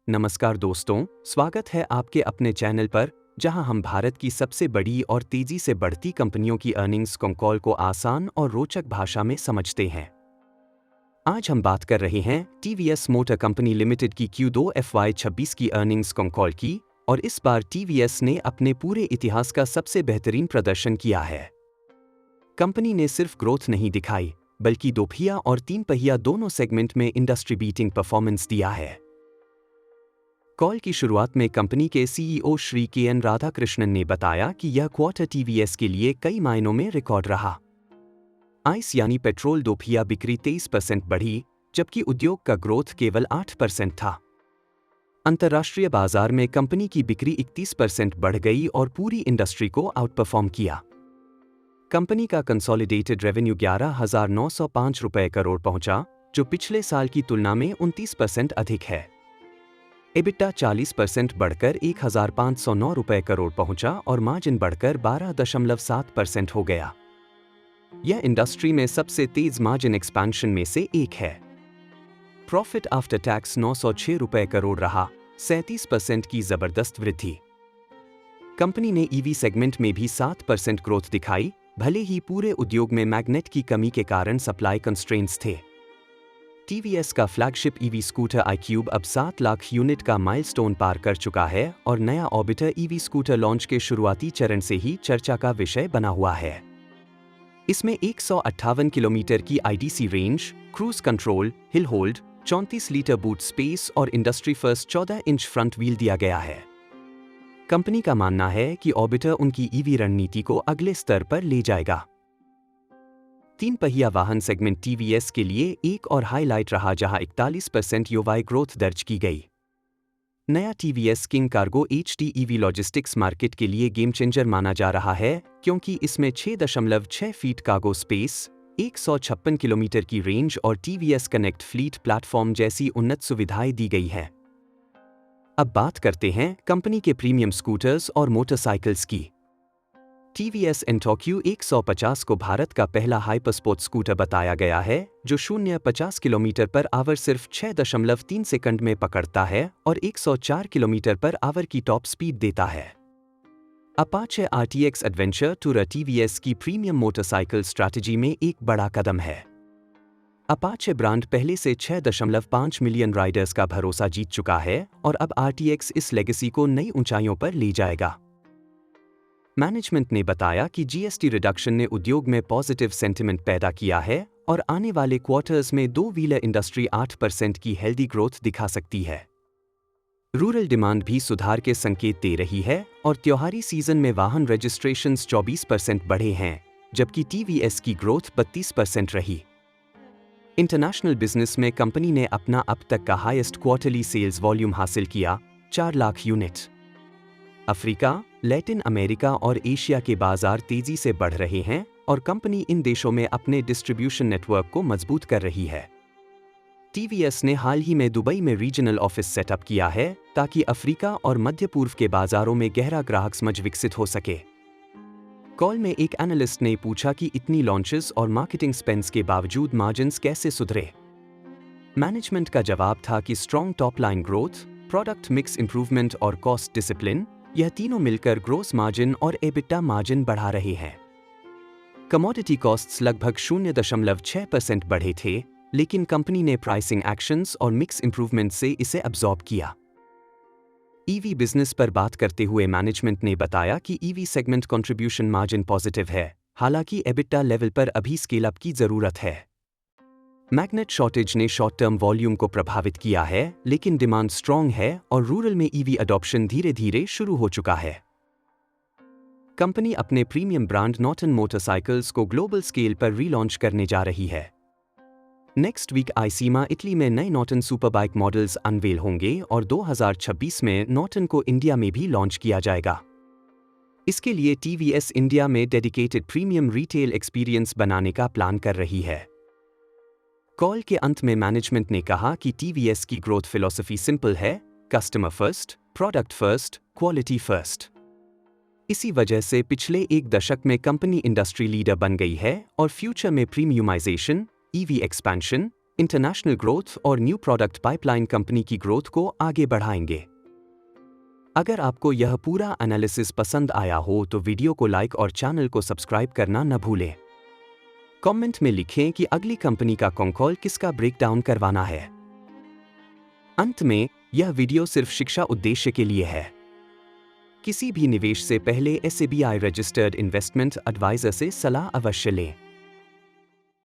नमस्कार दोस्तों, स्वागत है आपके अपने चैनल पर, जहां हम भारत की सबसे बड़ी और तेजी से बढ़ती कंपनियों की अर्निंग्स कॉल को आसान और रोचक भाषा में समझते हैं। आज हम बात कर रहे हैं टीवीएस मोटर कंपनी लिमिटेड की Q2 FY26 की अर्निंग्स कॉल की, और इस बार टीवीएस ने अपने पूरे इतिहास का सबसे बेहतरीन प्रदर्शन किया है। कंपनी ने सिर्फ ग्रोथ नहीं दिखाई, बल्कि दोपहिया और तीन पहिया दोनों सेगमेंट में इंडस्ट्री बीटिंग परफॉर्मेंस दिया है। कॉल की शुरुआत में कंपनी के सीईओ श्री के.एन. राधाकृष्णन ने बताया कि यह क्वार्टर टीवीएस के लिए कई मायनों में रिकॉर्ड रहा। आइस यानी पेट्रोल दोपहिया बिक्री 23% बढ़ी, जबकि उद्योग का ग्रोथ केवल 8% था। अंतर्राष्ट्रीय बाजार में कंपनी की बिक्री 31% बढ़ गई और पूरी इंडस्ट्री को आउटपरफॉर्म किया। कंपनी का कंसोलिडेटेड रेवेन्यू 11,905 रुपये करोड़ पहुंचा, जो पिछले साल की तुलना में 29% अधिक है। एबिटा 40% बढ़कर 1,509 रुपये करोड़ पहुंचा और मार्जिन बढ़कर 12.7% हो गया। यह इंडस्ट्री में सबसे तेज मार्जिन एक्सपेंशन में से एक है। प्रॉफिट आफ्टर टैक्स 906 रुपये करोड़ रहा, 37% की जबरदस्त वृद्धि। कंपनी ने ईवी सेगमेंट में भी 7% ग्रोथ दिखाई, भले ही पूरे उद्योग में मैग्नेट की कमी के कारण सप्लाई कंस्ट्रेंट्स थे। टीवीएस का फ्लैगशिप ईवी स्कूटर iQube अब 7 लाख यूनिट का माइलस्टोन पार कर चुका है और नया ऑर्बिटर ईवी स्कूटर लॉन्च के शुरुआती चरण से ही चर्चा का विषय बना हुआ है। इसमें 158 किलोमीटर की IDC range, cruise control, hill hold, 34 litre boot space और industry first 14 inch front wheel दिया गया है। कंपनी का मानना है कि ऑर्बिटर उनकी ईवी रणनीति को अगले स्तर पर ले जाएगा। तीन पहिया वाहन सेगमेंट टीवीएस के लिए एक और हाईलाइट रहा, जहां 41% YoY ग्रोथ दर्ज की गई। नया TVS king cargo HD EV logistics market के लिए गेम चेंजर माना जा रहा है, क्योंकि इसमें 6.6 फीट कार्गो स्पेस, 156 किलोमीटर की रेंज और टीवीएस कनेक्ट फ्लीट प्लेटफॉर्म जैसी उन्नत सुविधाएं दी गई हैं। अब बात करते हैं कंपनी के प्रीमियम स्कूटर्स और मोटरसाइकिल्स की। टीवीएस एंटोक्यू 150 को भारत का पहला हाइपरस्पोर्ट स्कूटर बताया गया है, जो 0-50 किलोमीटर पर आवर सिर्फ 6.3 सेकंड में पकड़ता है और 104 किलोमीटर पर आवर की टॉप स्पीड देता है। Apache RTX adventure tour TVS की प्रीमियम मोटरसाइकिल स्ट्रैटेजी में एक बड़ा कदम है। अपाचे ब्रांड पहले से 6.5 मिलियन राइडर्स का भरोसा जीत चुका है और अब RTX इस लेगेसी को नई ऊंचाइयों पर ले जाएगा। मैनेजमेंट ने बताया कि जीएसटी रिडक्शन ने उद्योग में पॉजिटिव सेंटिमेंट पैदा किया है और आने वाले क्वार्टर्स में दो व्हीलर इंडस्ट्री 8% की हेल्दी ग्रोथ दिखा सकती है। रूरल डिमांड भी सुधार के संकेत दे रही है और त्योहारी सीजन में वाहन रजिस्ट्रेशंस 24% बढ़े हैं, जबकि टीवीएस की ग्रोथ 32% रही। इंटरनेशनल बिजनेस में कंपनी ने अपना अब तक का हाईएस्ट क्वार्टरली सेल्स वॉल्यूम हासिल किया, 4 lakh unit. Africa, Latin America और एशिया के बाजार तेजी से बढ़ रहे हैं और कंपनी इन देशों में अपने डिस्ट्रीब्यूशन नेटवर्क को मजबूत कर रही है। टीवीएस ने हाल ही में दुबई में रीजनल ऑफिस सेटअप किया है, ताकि अफ्रीका और मध्य पूर्व के बाजारों में गहरा ग्राहक समझ विकसित हो सके। कॉल में एक एनालिस्ट ने पूछा कि इतनी लॉन्चेस और मार्केटिंग स्पेंड्स के बावजूद मार्जिन्स कैसे सुधरे। मैनेजमेंट का जवाब था कि strong top line growth, product mix improvement और कॉस्ट डिसिप्लिन, यह तीनों मिलकर ग्रोस मार्जिन और एबिटा मार्जिन बढ़ा रहे हैं। कमोडिटी कॉस्ट्स लगभग 0.6% बढ़े थे, लेकिन कंपनी ने प्राइसिंग एक्शंस और मिक्स इंप्रूवमेंट से इसे अब्सॉर्ब किया। ईवी बिजनेस पर बात करते हुए मैनेजमेंट ने बताया कि EV segment contribution margin positive है, हालांकि एबिटा लेवल पर अभी स्केल अप की जरूरत है। मैग्नेट शॉर्टेज ने शॉर्ट टर्म वॉल्यूम को प्रभावित किया है, लेकिन डिमांड स्ट्रॉन्ग है और रूरल में ईवी अडॉप्शन धीरे धीरे शुरू हो चुका है। कंपनी अपने प्रीमियम ब्रांड नॉर्टन मोटरसाइकिल्स को ग्लोबल स्केल पर रीलॉन्च करने जा रही है। नेक्स्ट वीक आईसीमा इटली में नए नॉर्टन सुपरबाइक मॉडल्स अनवेल होंगे और 2026 में नॉर्टन को इंडिया में भी लॉन्च किया जाएगा। इसके लिए टीवीएस इंडिया में डेडिकेटेड प्रीमियम रिटेल एक्सपीरियंस बनाने का प्लान कर रही है। कॉल के अंत में मैनेजमेंट ने कहा कि टीवीएस की ग्रोथ फिलॉसफी सिंपल है, customer first, product first, quality first. इसी वजह से पिछले एक दशक में कंपनी इंडस्ट्री लीडर बन गई है और फ्यूचर में premiumization, EV expansion, international growth और न्यू प्रोडक्ट पाइपलाइन कंपनी की ग्रोथ को आगे बढ़ाएंगे। अगर आपको यह पूरा एनालिसिस पसंद आया हो तो वीडियो को लाइक और चैनल को सब्सक्राइब करना न भूलें। कमेंट में लिखें कि अगली कंपनी का कॉन्कॉल किसका ब्रेकडाउन करवाना है। अंत में, यह वीडियो सिर्फ शिक्षा उद्देश्य के लिए है। किसी भी निवेश से पहले SEBI रजिस्टर्ड इन्वेस्टमेंट एडवाइजर से सलाह अवश्य लें।